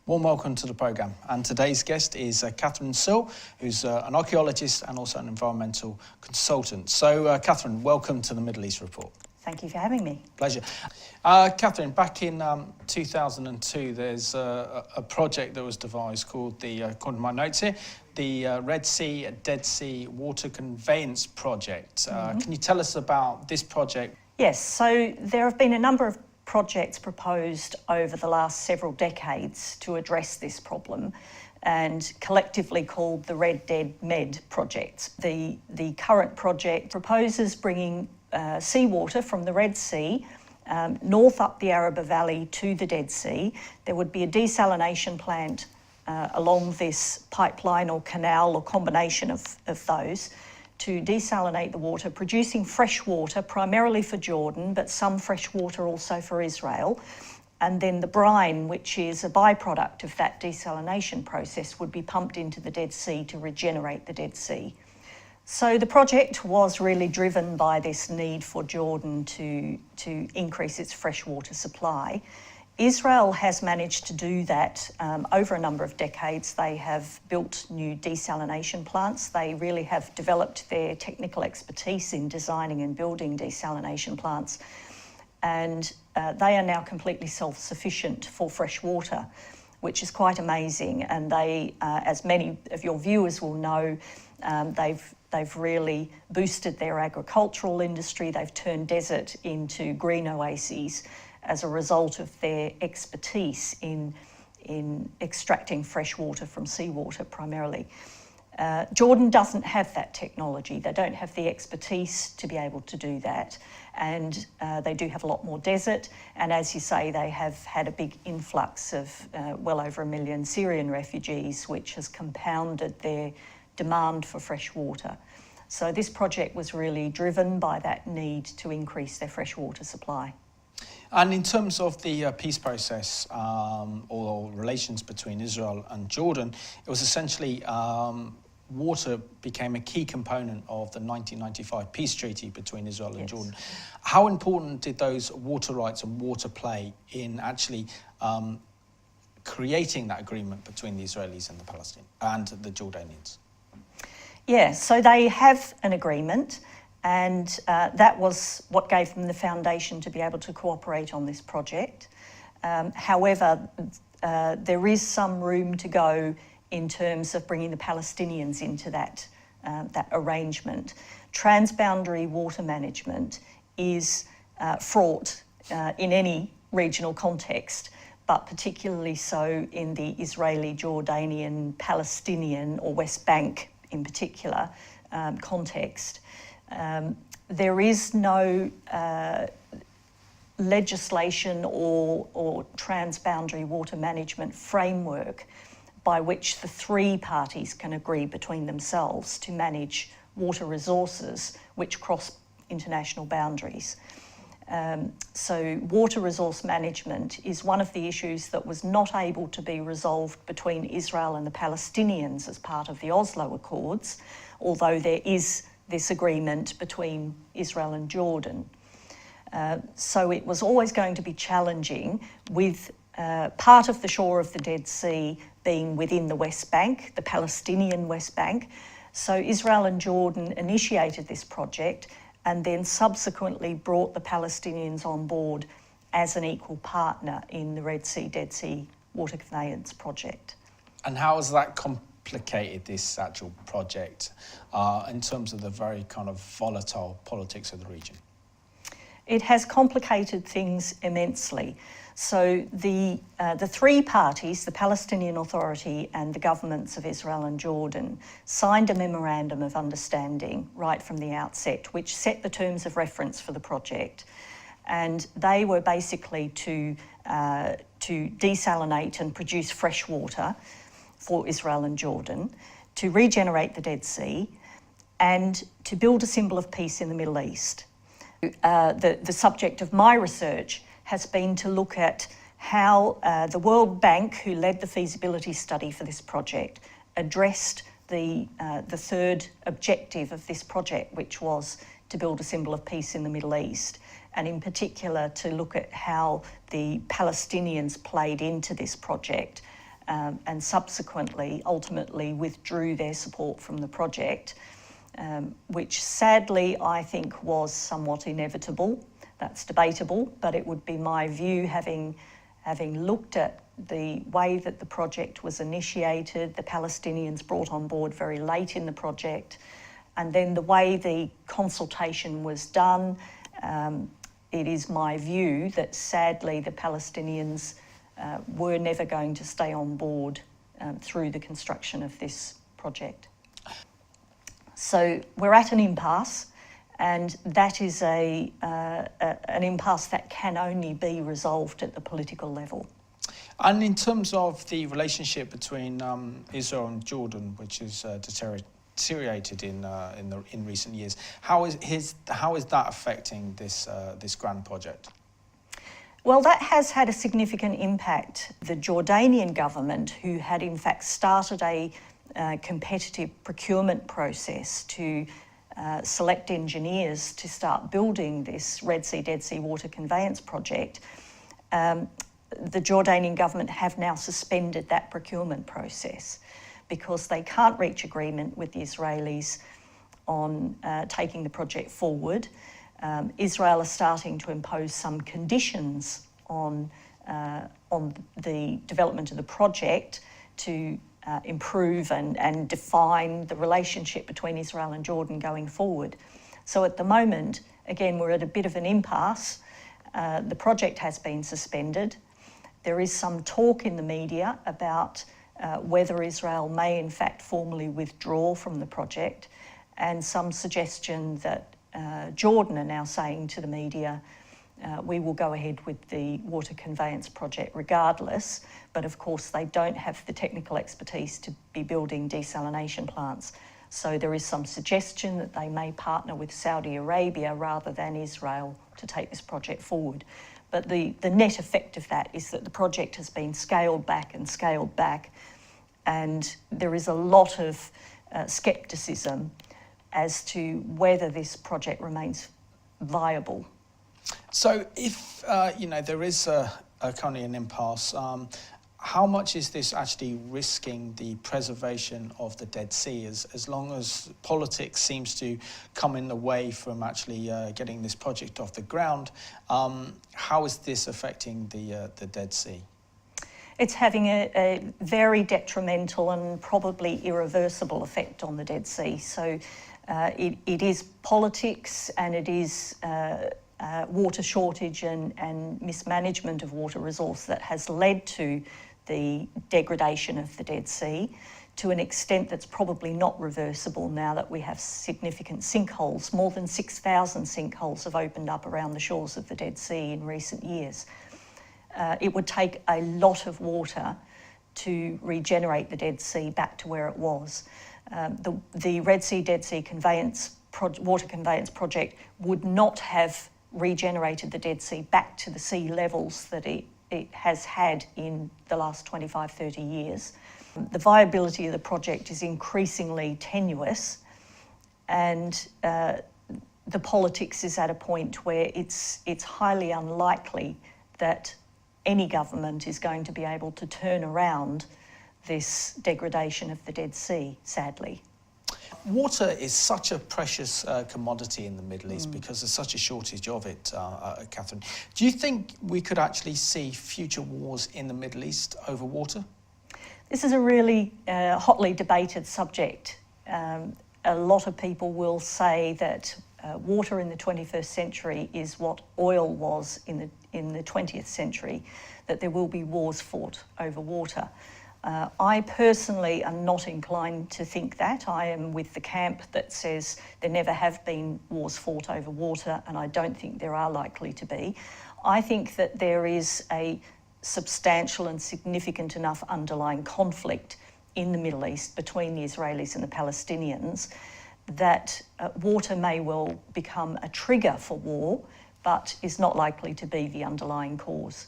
Warm welcome to the programme, and today's guest is Searle, who's an archaeologist and also an environmental consultant. So Catherine, welcome to the Middle East Report. Thank you for having me. Pleasure. Catherine, back in 2002 there's a project that was devised called according to my notes here, the Red Sea, Dead Sea Water Conveyance Project. Can you tell us about this project? Yes, so there have been a number of projects proposed over the last several decades to address this problem, and collectively called the Red Dead Med projects. The current project proposes bringing seawater from the Red Sea north up the Araba Valley to the Dead Sea. There would be a desalination plant along this pipeline or canal or combination of those to desalinate the water, producing fresh water primarily for Jordan, but some fresh water also for Israel. And then the brine, which is a byproduct of that desalination process, would be pumped into the Dead Sea to regenerate the Dead Sea. So the project was really driven by this need for Jordan to increase its freshwater supply. Israel has managed to do that over a number of decades. They have built new desalination plants. They really have developed their technical expertise in designing and building desalination plants. And they are now completely self-sufficient for fresh water, which is quite amazing. And they, as many of your viewers will know, they've really boosted their agricultural industry. They've turned desert into green oases as a result of their expertise in extracting fresh water from seawater primarily. Jordan doesn't have that technology. They don't have the expertise to be able to do that. And they do have a lot more desert. And as you say, they have had a big influx of well over 1 million Syrian refugees, which has compounded their demand for fresh water. So this project was really driven by that need to increase their freshwater supply. And in terms of the peace process or relations between Israel and Jordan, it was essentially water became a key component of the 1995 peace treaty between Israel and Jordan. How important did those water rights and water play in actually creating that agreement between the Israelis and the Palestinians and the Jordanians? Yeah, so they have an agreement. And that was what gave them the foundation to be able to cooperate on this project. However, there is some room to go in terms of bringing the Palestinians into that arrangement. Transboundary water management is fraught in any regional context, but particularly so in the Israeli, Jordanian, Palestinian, or West Bank in particular context. There is no legislation or transboundary water management framework by which the three parties can agree between themselves to manage water resources which cross international boundaries. So water resource management is one of the issues that was not able to be resolved between Israel and the Palestinians as part of the Oslo Accords, although there is this agreement between Israel and Jordan. So it was always going to be challenging, with part of the shore of the Dead Sea being within the West Bank, the Palestinian West Bank. So Israel and Jordan initiated this project and then subsequently brought the Palestinians on board as an equal partner in the Red Sea, Dead Sea Water Conveyance project. And how has that complicated this actual project in terms of the very kind of volatile politics of the region? It has complicated things immensely. So the three parties, the Palestinian Authority and the governments of Israel and Jordan, signed a memorandum of understanding right from the outset, which set the terms of reference for the project. And they were basically to desalinate and produce fresh water for Israel and Jordan, to regenerate the Dead Sea, and to build a symbol of peace in the Middle East. The subject of my research has been to look at how the World Bank, who led the feasibility study for this project, addressed the third objective of this project, which was to build a symbol of peace in the Middle East, and in particular to look at how the Palestinians played into this project and subsequently, ultimately withdrew their support from the project, which sadly I think was somewhat inevitable. That's debatable, but it would be my view, having looked at the way that the project was initiated, the Palestinians brought on board very late in the project, and then the way the consultation was done, it is my view that sadly the Palestinians were never going to stay on board through the construction of this project. So we're at an impasse, and that is an impasse that can only be resolved at the political level. And in terms of the relationship between Israel and Jordan, which is deteriorated in recent years, how is that affecting this grand project? Well, that has had a significant impact. The Jordanian government, who had in fact started a competitive procurement process to select engineers to start building this Red Sea, Dead Sea water conveyance project, the Jordanian government have now suspended that procurement process because they can't reach agreement with the Israelis on taking the project forward. Israel are starting to impose some conditions on the development of the project to improve and define the relationship between Israel and Jordan going forward. So at the moment, again, we're at a bit of an impasse. The project has been suspended. There is some talk in the media about whether Israel may in fact formally withdraw from the project, and some suggestion that Jordan are now saying to the media, we will go ahead with the water conveyance project regardless, but of course they don't have the technical expertise to be building desalination plants. So there is some suggestion that they may partner with Saudi Arabia rather than Israel to take this project forward. But the net effect of that is that the project has been scaled back, and there is a lot of scepticism as to whether this project remains viable. So if there is currently an impasse, how much is this actually risking the preservation of the Dead Sea? As long as politics seems to come in the way from actually getting this project off the ground, how is this affecting the Dead Sea? It's having a very detrimental and probably irreversible effect on the Dead Sea. So it is politics, and it is water shortage and mismanagement of water resource that has led to the degradation of the Dead Sea to an extent that's probably not reversible now that we have significant sinkholes. More than 6,000 sinkholes have opened up around the shores of the Dead Sea in recent years. It would take a lot of water to regenerate the Dead Sea back to where it was. The Red Sea, Dead Sea water conveyance project would not have regenerated the Dead Sea back to the sea levels that it has had in the last 25, 30 years. The viability of the project is increasingly tenuous, and the politics is at a point where it's highly unlikely that any government is going to be able to turn around this degradation of the Dead Sea, sadly. Water is such a precious commodity in the Middle East because there's such a shortage of it, Catherine. Do you think we could actually see future wars in the Middle East over water? This is a really hotly debated subject. A lot of people will say that water in the 21st century is what oil was in the 20th century, that there will be wars fought over water. I personally am not inclined to think that. I am with the camp that says there never have been wars fought over water, and I don't think there are likely to be. I think that there is a substantial and significant enough underlying conflict in the Middle East between the Israelis and the Palestinians that water may well become a trigger for war, but is not likely to be the underlying cause.